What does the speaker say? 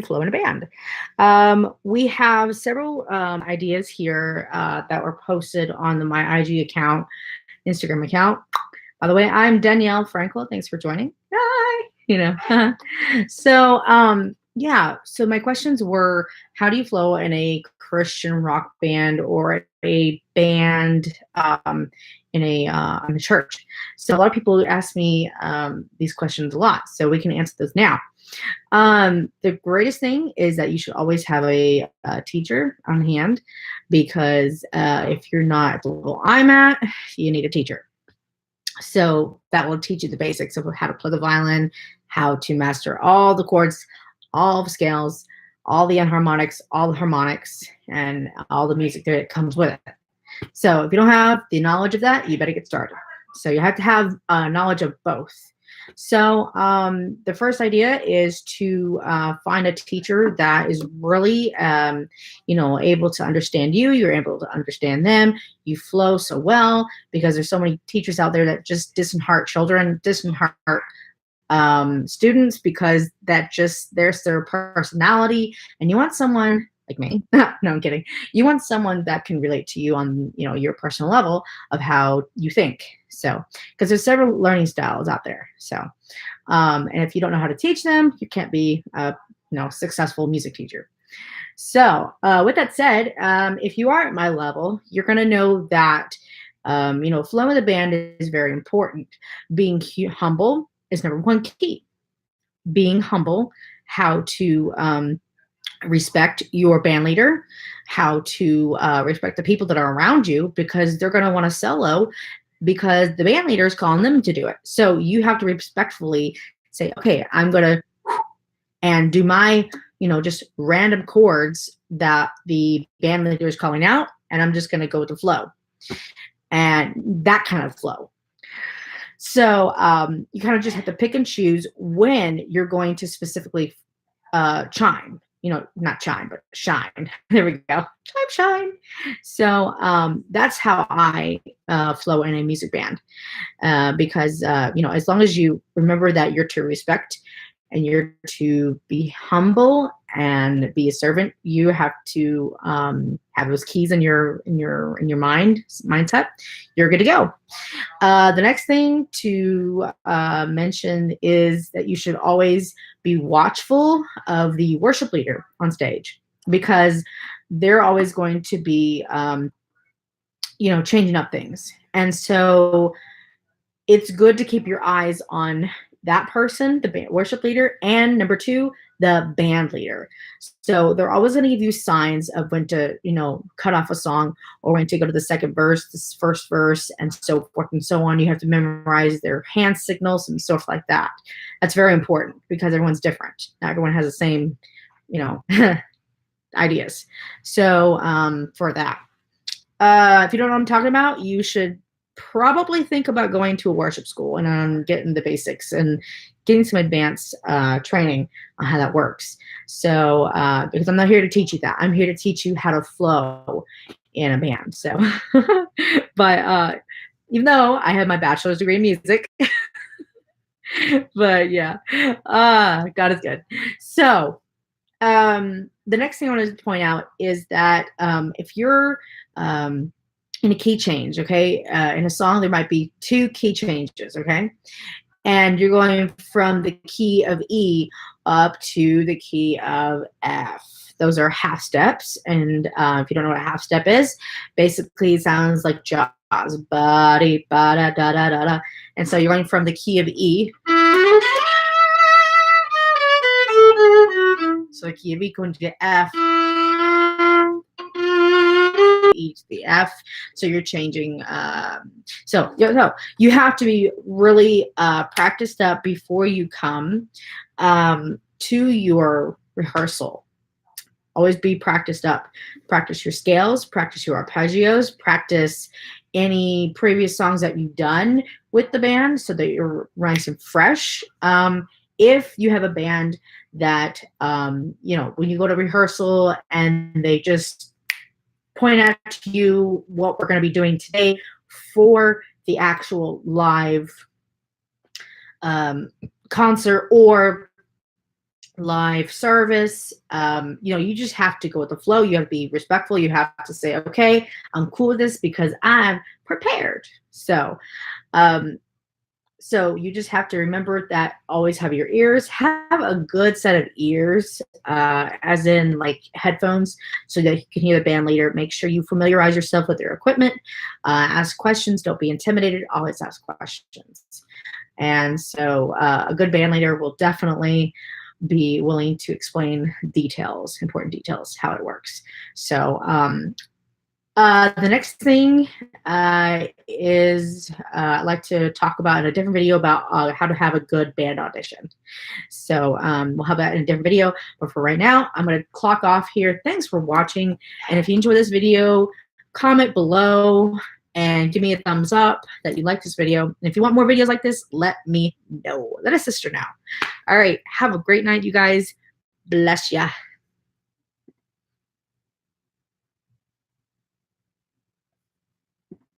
flow in a band. We have several ideas here that were posted on my IG account, Instagram account. By the way, I'm Danielle Frankel. Thanks for joining. Hi. Yeah. So my questions were: how do you flow in a Christian rock band or a band in a church? So a lot of people ask me these questions a lot. So we can answer those now. The greatest thing is that you should always have a teacher on hand, because if you're not at the level I'm at, you need a teacher. So that will teach you the basics of how to play the violin, how to master all the chords, all the scales, all the enharmonics, all the harmonics, and all the music that comes with it. So if you don't have the knowledge of that, you better get started. So you have to have knowledge of both. So the first idea is to find a teacher that is really, able to understand you. You're able to understand them. You flow so well, because there's so many teachers out there that just disheart children, disheart students, because there's their personality, and you want someone like me. No, I'm kidding. You want someone that can relate to you on your personal level of how you think. So because there's several learning styles out there. So and if you don't know how to teach them, you can't be a successful music teacher. So with that said, if you are at my level, you're going to know that flow in the band is very important. Being humble is number one key. Being humble, how to respect your band leader, how to respect the people that are around you, because they're going to want to solo because the band leader is calling them to do it. So you have to respectfully say, okay, I'm going to and do my just random chords that the band leader is calling out, and I'm just going to go with the flow, and that kind of flow. So you kind of just have to pick and choose when you're going to specifically chime. Not chime, but shine. There we go. Shine. So that's how I flow in a music band, because as long as you remember that you're to respect and you're to be humble and be a servant, you have to have those keys in your mindset. You're good to go. The next thing to mention is that you should always be watchful of the worship leader on stage, because they're always going to be changing up things. And so it's good to keep your eyes on that person, the worship leader, and number two, the band leader. So they're always going to give you signs of when to, cut off a song, or when to go to the second verse, this first verse, and so forth and so on. You have to memorize their hand signals and stuff like that. That's very important, because everyone's different. Not everyone has the same, ideas. So for that, if you don't know what I'm talking about, you should probably think about going to a worship school and getting the basics and getting some advanced training on how that works. So because I'm not here to teach you that. I'm here to teach you how to flow in a band. So but even though I have my bachelor's degree in music, but yeah, God is good. So the next thing I want to point out is that if you're in a key change, okay, in a song, there might be two key changes, okay, and you're going from the key of E up to the key of F. Those are half steps, and if you don't know what a half step is, basically it sounds like jazz, ba-dee, ba-da-da-da-da-da, and so you're going from the key of E. So the key of E going to the F, E to the F. So you're changing. So you have to be really practiced up before you come to your rehearsal. Always be practiced up. Practice your scales, practice your arpeggios, practice any previous songs that you've done with the band, so that you're nice and fresh. If you have a band that, when you go to rehearsal and they just point out to you what we're going to be doing today for the actual live concert, or live service. You just have to go with the flow. You have to be respectful. You have to say, okay, I'm cool with this because I'm prepared. Um, so you just have to remember that always have your ears, have a good set of ears, as in like headphones, so that you can hear the band leader. Make sure you familiarize yourself with their equipment, ask questions, don't be intimidated, always ask questions. And so a good band leader will definitely be willing to explain details, important details, how it works. So the next thing is I'd like to talk about in a different video about how to have a good band audition. So we'll have that in a different video. But for right now, I'm going to clock off here. Thanks for watching. And if you enjoyed this video, comment below and give me a thumbs up that you like this video. And if you want more videos like this, let me know. Let a sister know. All right. Have a great night, you guys. Bless ya.